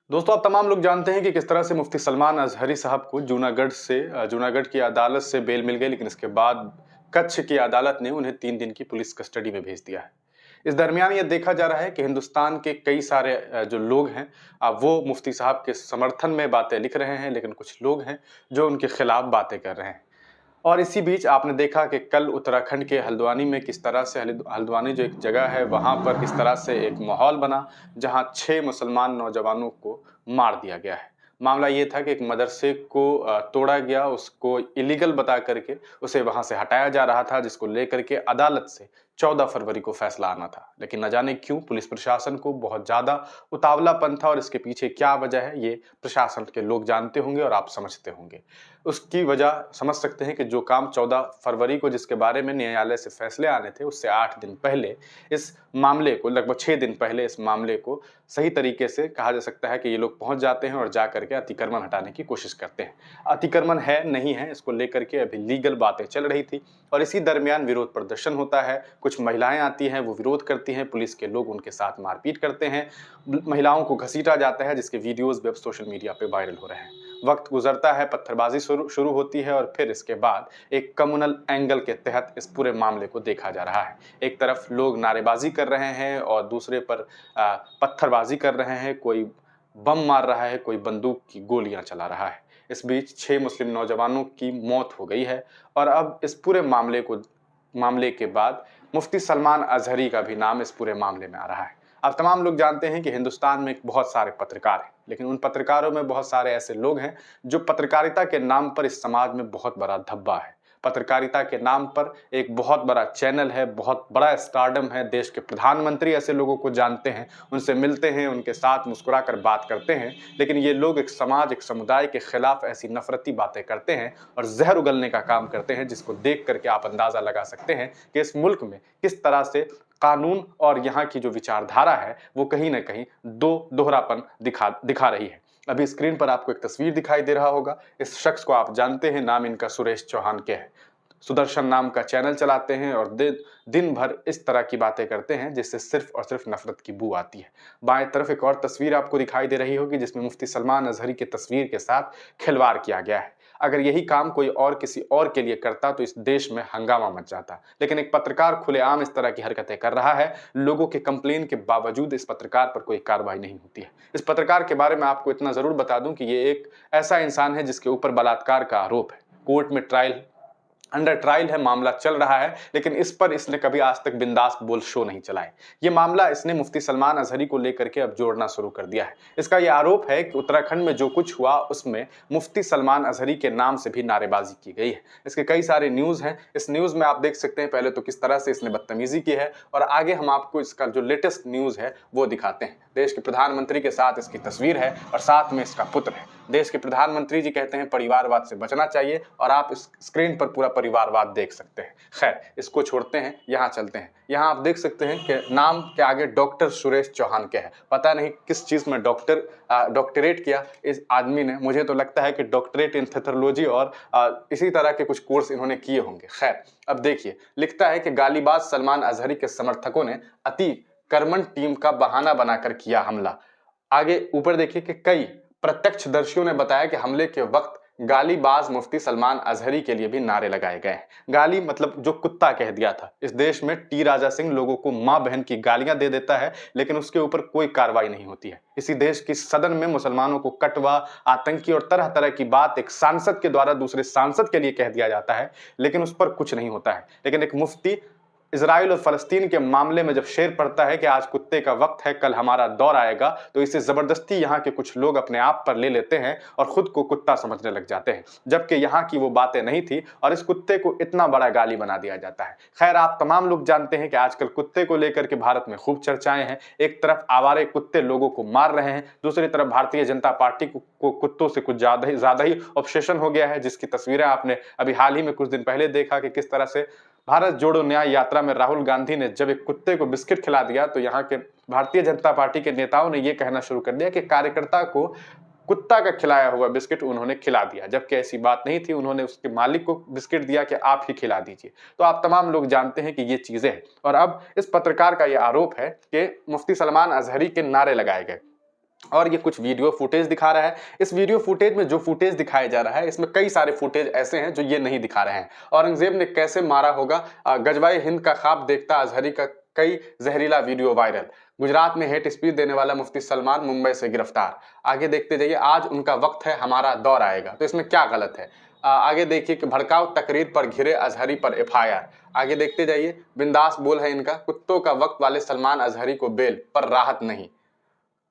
दोस्तों, आप तमाम लोग जानते हैं कि किस तरह से मुफ्ती सलमान अज़हरी साहब को जूनागढ़ की अदालत से बेल मिल गई, लेकिन इसके बाद कच्छ की अदालत ने उन्हें 3 दिन की पुलिस कस्टडी में भेज दिया है। इस दरमियान ये देखा जा रहा है कि हिंदुस्तान के कई सारे जो लोग हैं वो मुफ्ती साहब के समर्थन में बातें लिख रहे हैं, लेकिन कुछ लोग हैं जो उनके खिलाफ बातें कर रहे हैं। और इसी बीच आपने देखा कि कल उत्तराखंड के हल्द्वानी में किस तरह से हल्द्वानी जो एक जगह है, वहाँ पर किस तरह से एक माहौल बना, जहाँ 6 मुसलमान नौजवानों को मार दिया गया है। मामला ये था कि एक मदरसे को तोड़ा गया, उसको इलीगल बता करके उसे वहाँ से हटाया जा रहा था, जिसको लेकर के अदालत से 14 फरवरी को फैसला आना था। लेकिन न जाने क्यों पुलिस प्रशासन को बहुत ज़्यादा उतावलापन था, और इसके पीछे क्या वजह है, ये प्रशासन के लोग जानते होंगे और आप समझते होंगे। उसकी वजह समझ सकते हैं कि जो काम 14 फरवरी को जिसके बारे में न्यायालय से फैसले आने थे, उससे 8 दिन पहले इस मामले को, लगभग 6 दिन पहले इस मामले को सही तरीके से कहा जा सकता है कि ये लोग पहुंच जाते हैं और जा करके अतिक्रमण हटाने की कोशिश करते हैं। अतिक्रमण है, नहीं है, इसको लेकर के अभी लीगल बातें चल रही थी, और इसी दरमियान विरोध प्रदर्शन होता है। कुछ महिलाएं आती हैं, वो विरोध करती हैं, पुलिस के लोग उनके साथ मारपीट करते हैं, महिलाओं को घसीटा जाता है, जिसके वीडियोज़ वेब सोशल मीडिया पे वायरल हो रहे हैं। वक्त गुजरता है, पत्थरबाजी शुरू होती है, और फिर इसके बाद एक कम्युनल एंगल के तहत इस पूरे मामले को देखा जा रहा है। एक तरफ लोग नारेबाजी कर रहे हैं और दूसरे पर पत्थरबाजी कर रहे हैं, कोई बम मार रहा है, कोई बंदूक की गोलियां चला रहा है। इस बीच 6 मुस्लिम नौजवानों की मौत हो गई है, और अब इस पूरे मामले के बाद मुफ्ती सलमान अजहरी का भी नाम इस पूरे मामले में आ रहा है। अब तमाम लोग जानते हैं कि हिंदुस्तान में बहुत सारे पत्रकार हैं, लेकिन उन पत्रकारों में बहुत सारे ऐसे लोग हैं जो पत्रकारिता के नाम पर इस समाज में बहुत बड़ा धब्बा है। पत्रकारिता के नाम पर एक बहुत बड़ा चैनल है, बहुत बड़ा स्टारडम है, देश के प्रधानमंत्री ऐसे लोगों को जानते हैं, उनसे मिलते हैं, उनके साथ मुस्कुराकर बात करते हैं, लेकिन ये लोग एक समाज, एक समुदाय के खिलाफ ऐसी नफरती बातें करते हैं और जहर उगलने का काम करते हैं, जिसको देख करके आप अंदाजा लगा सकते हैं कि इस मुल्क में किस तरह से कानून और यहाँ की जो विचारधारा है वो कहीं न कहीं दोहरापन दिखा रही है। अभी स्क्रीन पर आपको एक तस्वीर दिखाई दे रहा होगा। इस शख्स को आप जानते हैं, नाम इनका सुरेश चौहान के है। सुदर्शन नाम का चैनल चलाते हैं और दिन भर इस तरह की बातें करते हैं, जिससे सिर्फ और सिर्फ नफरत की बू आती है। बाएं तरफ एक और तस्वीर आपको दिखाई दे रही होगी, जिसमें मुफ्ती सलमान अजहरी की तस्वीर के साथ खिलवाड़ किया गया है। अगर यही काम कोई और किसी और के लिए करता तो इस देश में हंगामा मच जाता, लेकिन एक पत्रकार खुलेआम इस तरह की हरकतें कर रहा है। लोगों के कंप्लेन के बावजूद इस पत्रकार पर कोई कार्रवाई नहीं होती है। इस पत्रकार के बारे में आपको इतना जरूर बता दूं कि ये एक ऐसा इंसान है जिसके ऊपर बलात्कार का आरोप है। कोर्ट में अंडर ट्रायल है, मामला चल रहा है, लेकिन इस पर इसने कभी आज तक बिंदास बोल शो नहीं चलाए। ये मामला इसने मुफ्ती सलमान अजहरी को लेकर के अब जोड़ना शुरू कर दिया है। इसका यह आरोप है कि उत्तराखंड में जो कुछ हुआ उसमें मुफ्ती सलमान अजहरी के नाम से भी नारेबाजी की गई है। इसके कई सारे न्यूज हैं। इस न्यूज में आप देख सकते हैं पहले तो किस तरह से इसने बदतमीजी की है, और आगे हम आपको इसका जो लेटेस्ट न्यूज है वो दिखाते हैं। देश के प्रधानमंत्री के साथ इसकी तस्वीर है और साथ में इसका पुत्र है। देश के प्रधानमंत्री जी कहते हैं परिवारवाद से बचना चाहिए, और आप इस स्क्रीन पर पूरा परिवारवाद देख सकते हैं। खैर, इसको छोड़ते हैं, यहाँ चलते हैं। यहाँ आप देख सकते हैं कि नाम के आगे डॉक्टर सुरेश चौहान के है। पता नहीं किस चीज में डॉक्टरेट किया इस आदमी ने। मुझे तो लगता है कि डॉक्टरेट इन पैथोलॉजी और इसी तरह के कुछ कोर्स इन्होंने किए होंगे। खैर, अब देखिए, लिखता है कि गालीबाज सलमान अजहरी के समर्थकों ने अति कर्मण टीम का बहाना बनाकर किया हमला। आगे ऊपर देखिए कि कई प्रत्यक्षदर्शियों ने बताया कि हमले के वक्त गालीबाज मुफ्ती सलमान अजहरी के लिए भी नारे लगाए गए हैं। गाली मतलब जो कुत्ता कह दिया था। इस देश में टी राजा सिंह लोगों को मां बहन की गालियां दे देता है, लेकिन उसके ऊपर कोई कार्रवाई नहीं होती है। इसी देश की सदन में मुसलमानों को कटवा, आतंकी और तरह तरह की बात एक सांसद के द्वारा दूसरे सांसद के लिए कह दिया जाता है, लेकिन उस पर कुछ नहीं होता है। लेकिन एक मुफ्ती इजराइल और फलस्तीन के मामले में जब शेर पड़ता है कि आज कुत्ते का वक्त है, कल हमारा दौर आएगा, तो इसे जबरदस्ती यहाँ के कुछ लोग अपने आप पर ले लेते हैं और खुद को कुत्ता समझने लग जाते हैं, जबकि यहाँ की वो बातें नहीं थी और इस कुत्ते को इतना बड़ा गाली बना दिया जाता है। खैर, आप तमाम लोग जानते हैं कि आजकल कुत्ते को लेकर के भारत में खूब चर्चाएं हैं। एक तरफ आवारे कुत्ते लोगों को मार रहे हैं, दूसरी तरफ भारतीय जनता पार्टी को कुत्तों से कुछ ज्यादा ही ऑब्सेशन हो गया है, जिसकी तस्वीरें आपने अभी हाल ही में कुछ दिन पहले देखा कि किस तरह से भारत जोड़ो न्याय यात्रा में राहुल गांधी ने जब एक कुत्ते को बिस्किट खिला दिया, तो यहाँ के भारतीय जनता पार्टी के नेताओं ने यह कहना शुरू कर दिया कि कार्यकर्ता को कुत्ता का खिलाया हुआ बिस्किट उन्होंने खिला दिया, जबकि ऐसी बात नहीं थी। उन्होंने उसके मालिक को बिस्किट दिया कि आप ही खिला दीजिए। तो आप तमाम लोग जानते हैं कि ये चीजें हैं। और अब इस पत्रकार का यह आरोप है कि मुफ्ती सलमान अजहरी के नारे लगाए गए। और ये कुछ वीडियो फुटेज दिखा रहा है। इस वीडियो फुटेज में जो फुटेज दिखाया जा रहा है, इसमें कई सारे फुटेज ऐसे हैं जो ये नहीं दिखा रहे हैं। औरंगजेब ने कैसे मारा होगा, गजवाए हिंद का ख्वाब देखता अजहरी का कई जहरीला वीडियो वायरल। गुजरात में हेट स्पीच देने वाला मुफ्ती सलमान मुंबई से गिरफ्तार। आगे देखते जाइए, आज उनका वक्त है, हमारा दौर आएगा। तो इसमें क्या गलत है? आगे देखिए कि भड़काऊ तकरीर पर घिरे अजहरी पर एफआईआर। आगे देखते जाइए, बिंदास बोल है इनका, कुत्तों का वक्त वाले सलमान अजहरी को बेल पर राहत नहीं।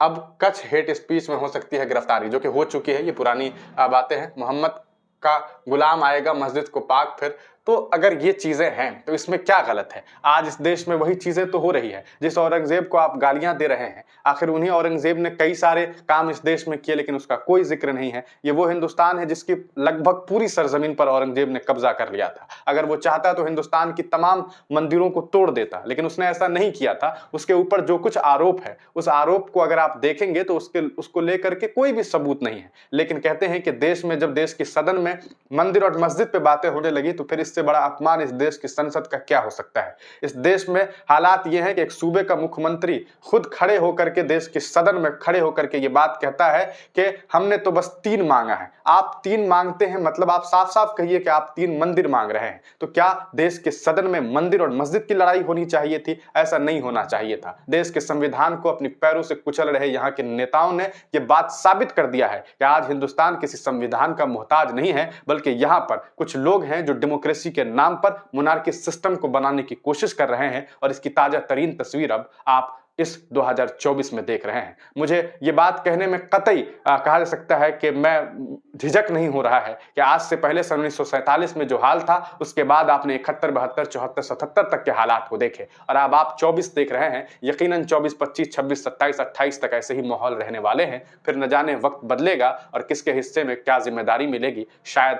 अब कच्छ हेट स्पीच में हो सकती है गिरफ्तारी, जो कि हो चुकी है, ये पुरानी बातें हैं। मोहम्मद का गुलाम आएगा मस्जिद को पाक फिर। तो अगर ये चीजें हैं तो इसमें क्या गलत है? आज इस देश में वही चीजें तो हो रही है जिस औरंगजेब को आप गालियां दे रहे हैं। आखिर उन्हीं औरंगजेब ने कई सारे काम इस देश में किए, लेकिन उसका कोई जिक्र नहीं है। ये वो हिंदुस्तान है जिसकी लगभग पूरी सरजमीन पर औरंगजेब ने कब्जा कर लिया था। अगर वो चाहता तो हिंदुस्तान की तमाम मंदिरों को तोड़ देता, लेकिन उसने ऐसा नहीं किया था। उसके ऊपर जो कुछ आरोप है, उस आरोप को अगर आप देखेंगे तो उसको लेकर के कोई भी सबूत नहीं है। लेकिन कहते हैं कि देश में जब देश के सदन में मंदिर और मस्जिद पे बातें होने लगी तो फिर इससे बड़ा अपमान इस देश की संसद का क्या हो सकता है। इस देश में हालात ये हैं कि एक सूबे का मुख्यमंत्री खुद खड़े होकर के देश के सदन में खड़े होकर के ये बात कहता है कि हमने तो बस 3 मांगा है। आप 3 मांगते हैं, मतलब आप साफ साफ कहिए कि आप 3 मंदिर मांग रहे हैं। तो क्या देश के सदन में मंदिर और मस्जिद की लड़ाई होनी चाहिए थी? ऐसा नहीं होना चाहिए था। देश के संविधान को अपनी पैरों से कुचल रहे यहाँ के नेताओं ने ये बात साबित कर दिया है कि आज हिंदुस्तान किसी संविधान का मोहताज नहीं है, बल्कि यहाँ पर कुछ लोग हैं जो डेमोक्रेसी के नाम पर मो〜सिस्टम को बनाने की कोशिश कर रहे हैं। और इसकी ताजा तरीन तस्वीर अब आप इस 2024 में देख रहे हैं। मुझे ये बात कहने में कतई कहा जा सकता है कि मैं झिझक नहीं हो रहा है कि आज से पहले सन 1947 में जो हाल था, उसके बाद आपने 71, 72, 74, 77 तक के हालात को देखे, और अब आप 24 देख रहे हैं। यकीनन 24, 25, 26, 27, 28 तक ऐसे ही माहौल रहने वाले हैं। फिर न जाने वक्त बदलेगा और किसके हिस्से में क्या जिम्मेदारी मिलेगी। शायद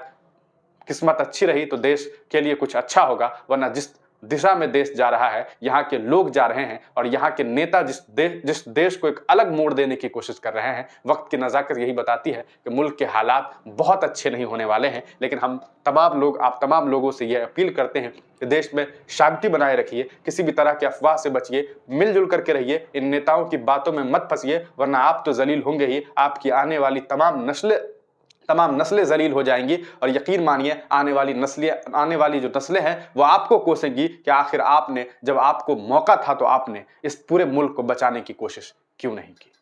किस्मत अच्छी रही तो देश के लिए कुछ अच्छा होगा, वरना जिस दिशा में देश जा रहा है, यहाँ के लोग जा रहे हैं और यहाँ के नेता जिस देश को एक अलग मोड़ देने की कोशिश कर रहे हैं, वक्त की नज़ाकत यही बताती है कि मुल्क के हालात बहुत अच्छे नहीं होने वाले हैं। लेकिन आप तमाम लोगों से ये अपील करते हैं कि देश में शांति बनाए रखिए, किसी भी तरह की अफवाह से बचिए, मिलजुल करके रहिए, इन नेताओं की बातों में मत फंसिए, वरना आप तो जलील होंगे ही, आपकी आने वाली तमाम नस्लें जलील हो जाएंगी। और यकीन मानिए, आने वाली जो नस्लें हैं वो आपको कोसेंगी कि आखिर आपने, जब आपको मौका था तो आपने इस पूरे मुल्क को बचाने की कोशिश क्यों नहीं की।